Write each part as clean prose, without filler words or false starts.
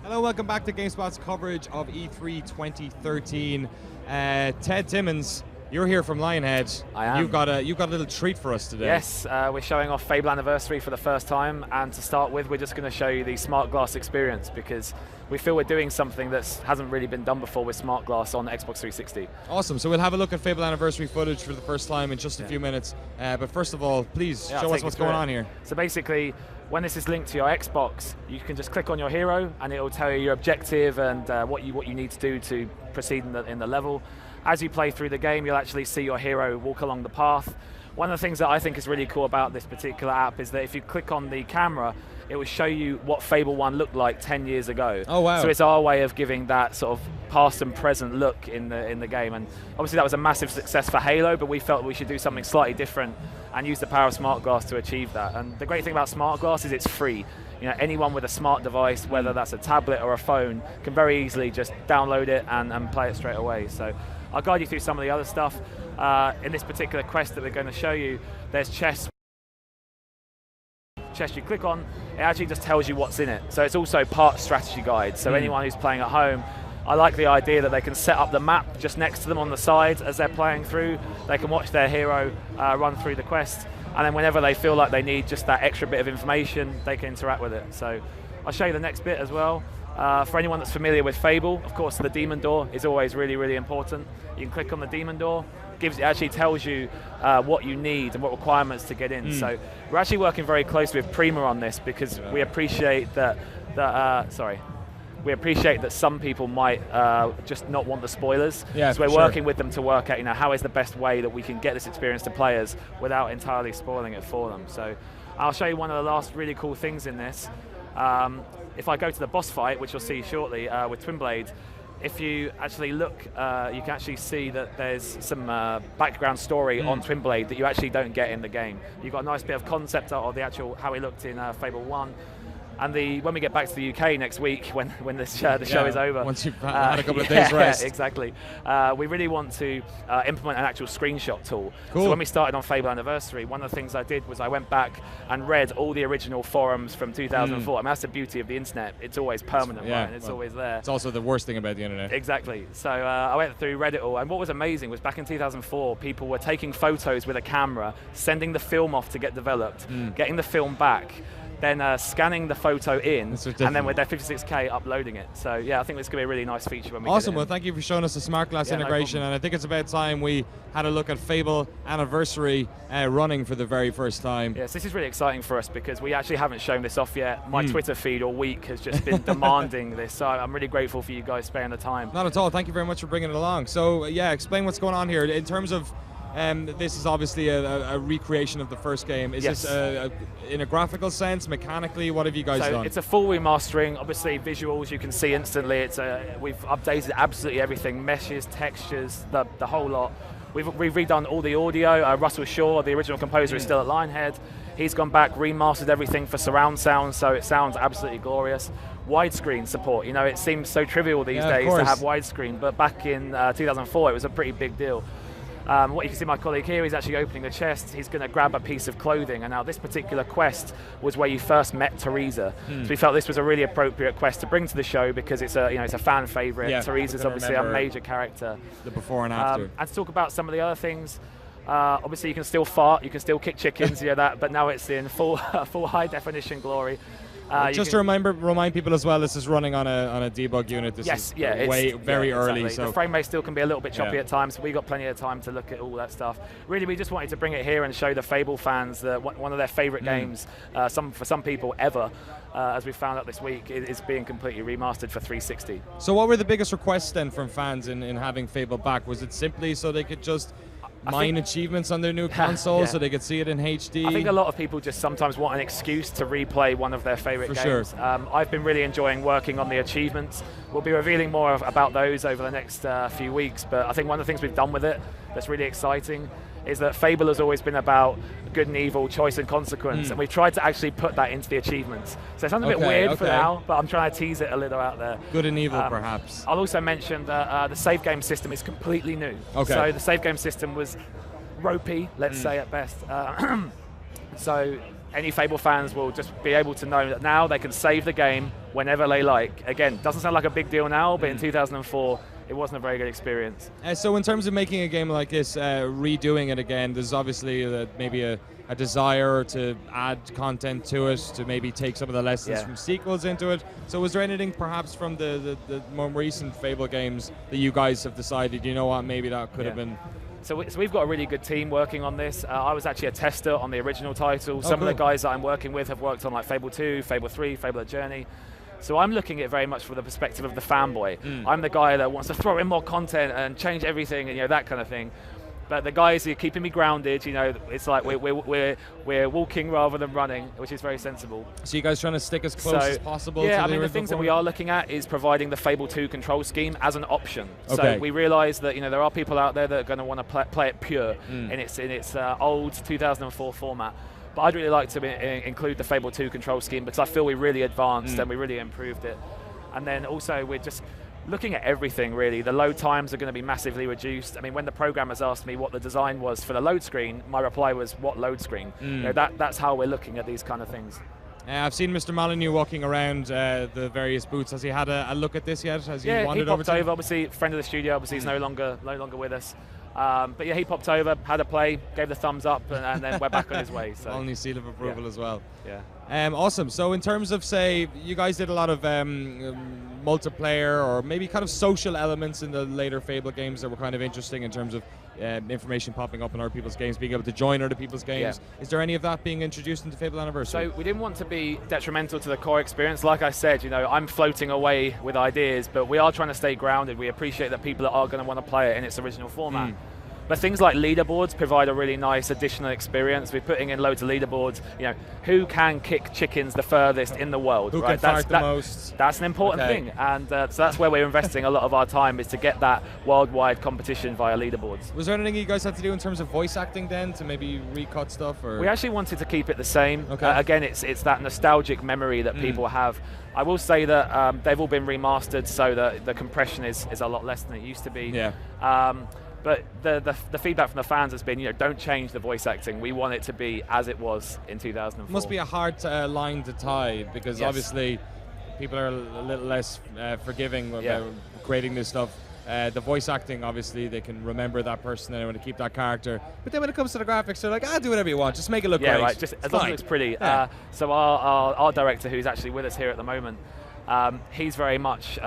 Hello, welcome back to GameSpot's coverage of E3 2013. Ted Timmons, you're here from Lionhead. I am. You've got a little treat for us today. Yes, we're showing off Fable Anniversary for the first time, and to start with, we're just going to show you the smart glass experience because we feel we're doing something that hasn't really been done before with smart glass on Xbox 360. Awesome. So we'll have a look at Fable Anniversary footage for the first time in just a few minutes. But first of all, please show us what's going on here. So basically, when this is linked to your Xbox, you can just click on your hero, and it will tell you your objective and what you need to do to proceed in the level. As you play through the game, you'll actually see your hero walk along the path. One of the things that I think is really cool about this particular app is that if you click on the camera, it will show you what Fable 1 looked like 10 years ago. Oh wow. So it's our way of giving that sort of past and present look in the game. And obviously that was a massive success for Halo, but we felt we should do something slightly different and use the power of smart glass to achieve that. And the great thing about smart glass is it's free. You know, anyone with a smart device, whether that's a tablet or a phone, can very easily just download it and play it straight away. So I'll guide you through some of the other stuff. In this particular quest that we're going to show you, there's chests you click on, it actually just tells you what's in it. So it's also part strategy guide. So anyone who's playing at home, I like the idea that they can set up the map just next to them on the side as they're playing through. They can watch their hero run through the quest, and then whenever they feel like they need just that extra bit of information, they can interact with it. So I'll show you the next bit as well. For anyone that's familiar with Fable, of course the demon door is always really, really important. You can click on the demon door. It actually tells you what you need and what requirements to get in. So we're actually working very closely with Prima on this because we appreciate that some people might just not want the spoilers. Yeah, so we're working with them to work out, how is the best way that we can get this experience to players without entirely spoiling it for them. So I'll show you one of the last really cool things in this. If I go to the boss fight, which you'll see shortly with Twin Blade, if you actually look, you can actually see that there's some background story on Twin Blade that you actually don't get in the game. You've got a nice bit of concept art of the actual how he looked in Fable 1. And when we get back to the UK next week, when the show is over, once you've had a couple of days rest, exactly. We really want to implement an actual screenshot tool. Cool. So when we started on Fable Anniversary, one of the things I did was I went back and read all the original forums from 2004. I mean, that's the beauty of the internet; it's always permanent, right? And it's always there. It's also the worst thing about the internet. Exactly. So I went through, read it all, and what was amazing was back in 2004, people were taking photos with a camera, sending the film off to get developed, getting the film back, then scanning the photo in, and then with their 56K uploading it. So yeah, I think it's going to be a really nice feature when we Awesome. get it Well, thank you for showing us the smart glass integration, and I think it's about time we had a look at Fable Anniversary running for the very first time. Yes, this is really exciting for us because we actually haven't shown this off yet. My Twitter feed all week has just been demanding this, so I'm really grateful for you guys sparing the time. Not at all. Thank you very much for bringing it along. So yeah, explain what's going on here in terms of. This is obviously a recreation of the first game. Is this in a graphical sense, mechanically? What have you guys done? It's a full remastering. Obviously, visuals you can see instantly. We've updated absolutely everything: meshes, textures, the whole lot. We've redone all the audio. Russell Shaw, the original composer, is still at Lionhead. He's gone back, remastered everything for surround sound, so it sounds absolutely glorious. Widescreen support. It seems so trivial these days to have widescreen, but back in 2004, it was a pretty big deal. What you can see my colleague here, he's actually opening the chest. He's going to grab a piece of clothing, and now this particular quest was where you first met Teresa. So we felt this was a really appropriate quest to bring to the show because it's a fan favorite. Yeah, Teresa's obviously a major character. The before and after. And to talk about some of the other things, obviously you can still fart, you can still kick chickens, but now it's in full high definition glory. Just to remind people as well, this is running on a debug unit. This is very early. Exactly. So the frame rate still can be a little bit choppy at times, so we got plenty of time to look at all that stuff. Really, we just wanted to bring it here and show the Fable fans that one of their favorite games, for some people ever, as we found out this week, is being completely remastered for 360. So what were the biggest requests then from fans in having Fable back? Was it simply so they could just mine achievements on their new console so they could see it in HD? I think a lot of people just sometimes want an excuse to replay one of their favorite games. Sure. I've been really enjoying working on the achievements. We'll be revealing more about those over the next few weeks, but I think one of the things we've done with it that's really exciting is that Fable has always been about good and evil, choice and consequence, and we've tried to actually put that into the achievements. So it sounds a bit weird for now, but I'm trying to tease it a little out there. Good and evil, perhaps. I'll also mention that the save game system is completely new. Okay. So the save game system was ropey, let's say at best. So any Fable fans will just be able to know that now they can save the game whenever they like. Again, doesn't sound like a big deal now, but in 2004, it wasn't a very good experience. So in terms of making a game like this, redoing it again, there's obviously maybe a desire to add content to it, to maybe take some of the lessons from sequels into it. So was there anything perhaps from the more recent Fable games that you guys have decided, you know what, maybe that could have been... So we've got a really good team working on this. I was actually a tester on the original title. Some of the guys that I'm working with have worked on like Fable 2, Fable 3, Fable The Journey. So I'm looking at it very much from the perspective of the fanboy. I'm the guy that wants to throw in more content and change everything and that kind of thing. But the guys are keeping me grounded. It's like we're walking rather than running, which is very sensible. So you guys trying to stick as close as possible? Yeah, to the things that we are looking at is providing the Fable 2 control scheme as an option. Okay. So we realise that there are people out there that are going to want to play it pure in its old 2004 format. But I'd really like to include the Fable 2 control scheme because I feel we really advanced and we really improved it. And then also we're just looking at everything really. The load times are going to be massively reduced. I mean, when the programmers asked me what the design was for the load screen, my reply was, what load screen? That's how we're looking at these kind of things. I've seen Mr. Molyneux walking around the various booths. Has he had a look at this yet? Has he wandered over? Yeah, he popped over. Obviously, friend of the studio. Obviously, he's no longer with us. But yeah, he popped over, had a play, gave the thumbs up, and then we're back on his way. So. Only seal of approval as well. Yeah. Awesome. So in terms of, say, you guys did a lot of multiplayer or maybe kind of social elements in the later Fable games that were kind of interesting in terms of information popping up in other people's games, being able to join other people's games. Is there any of that being introduced into Fable Anniversary? So we didn't want to be detrimental to the core experience. Like I said, I'm floating away with ideas, but we are trying to stay grounded. We appreciate that people are going to want to play it in its original format. But things like leaderboards provide a really nice additional experience. We're putting in loads of leaderboards. Who can kick chickens the furthest in the world? Who can fart the most? That's an important thing, and so that's where we're investing a lot of our time, is to get that worldwide competition via leaderboards. Was there anything you guys had to do in terms of voice acting then, to maybe recut stuff? Or? We actually wanted to keep it the same. Again, it's that nostalgic memory that people have. I will say that they've all been remastered, so that the compression is a lot less than it used to be. Yeah. But the feedback from the fans has been, don't change the voice acting. We want it to be as it was in 2004. Must be a hard line to tie, because obviously people are a little less forgiving about creating this stuff. The voice acting, obviously, they can remember that person and they want to keep that character. But then when it comes to the graphics, they're like, do whatever you want, just make it look great. Right. Just as long as it looks pretty. Yeah. So our director, who's actually with us here at the moment, he's very much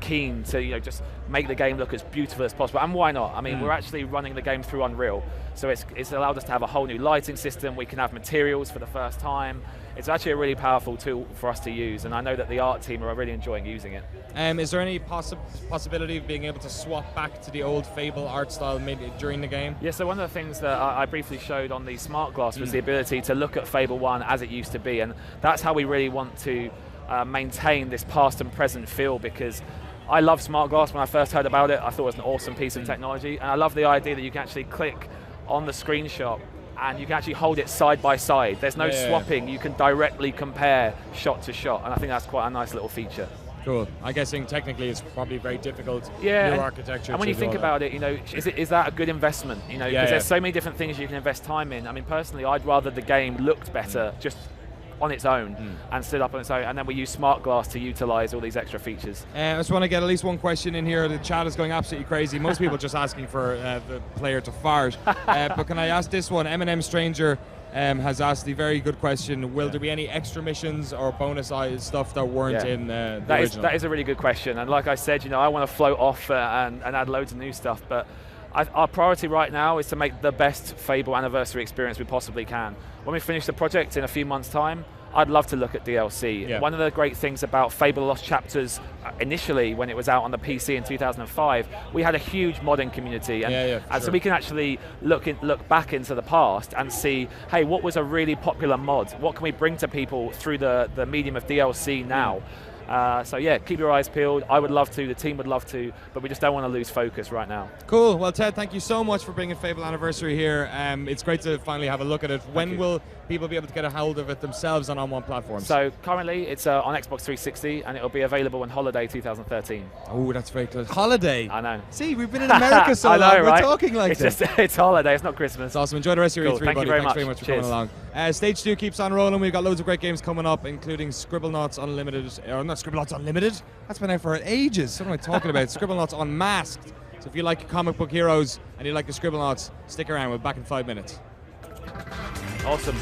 keen to just make the game look as beautiful as possible. And why not? I mean, we're actually running the game through Unreal, so it's allowed us to have a whole new lighting system. We can have materials for the first time. It's actually a really powerful tool for us to use, and I know that the art team are really enjoying using it. Is there any possibility of being able to swap back to the old Fable art style during the game? Yeah, so one of the things that I briefly showed on the smart glass was the ability to look at Fable 1 as it used to be, and that's how we really want to maintain this past and present feel, because I love smart glass. When I first heard about it, I thought it was an awesome piece of technology, and I love the idea that you can actually click on the screenshot and you can actually hold it side by side. There's no swapping. You can directly compare shot to shot, and I think that's quite a nice little feature. Cool. I'm guessing technically it's probably very difficult. New architecture. And when you think about it, is that a good investment? Because there's so many different things you can invest time in. I mean, personally, I'd rather the game looked better just on its own and stood up on its own, and then we use smart glass to utilize all these extra features. I just want to get at least one question in here. The chat is going absolutely crazy. Most people just asking for the player to fart. But can I ask this one? M&M Stranger has asked the very good question: will there be any extra missions or bonus stuff that weren't in the original? That is a really good question, and like I said, I want to float off and add loads of new stuff, but our priority right now is to make the best Fable Anniversary experience we possibly can. When we finish the project in a few months' time, I'd love to look at DLC. One of the great things about Fable Lost Chapters, initially when it was out on the PC in 2005, we had a huge modding community, and so we can actually look back into the past and see, hey, what was a really popular mod? What can we bring to people through the medium of DLC now? So yeah, keep your eyes peeled. I would love to, the team would love to, but we just don't want to lose focus right now. Cool. Well, Ted, thank you so much for bringing Fable Anniversary here. It's great to finally have a look at it. When will people be able to get a hold of it themselves on one platform? So currently it's on Xbox 360, and it'll be available on Holiday 2013. Oh, that's very close. Holiday? I know. See, we've been in America so long, right? We're talking like this. It's Holiday, it's not Christmas. It's awesome. Enjoy the rest of your E3, Thank buddy. you very Thanks much. very much for coming along. Stage 2 keeps on rolling. We've got loads of great games coming up, including Scribblenauts Unlimited. Or not Scribblenauts Unlimited. That's been out for ages. What am I talking about? Scribblenauts Unmasked. So if you like comic book heroes and you like the Scribblenauts, stick around. We're back in 5 minutes. Awesome.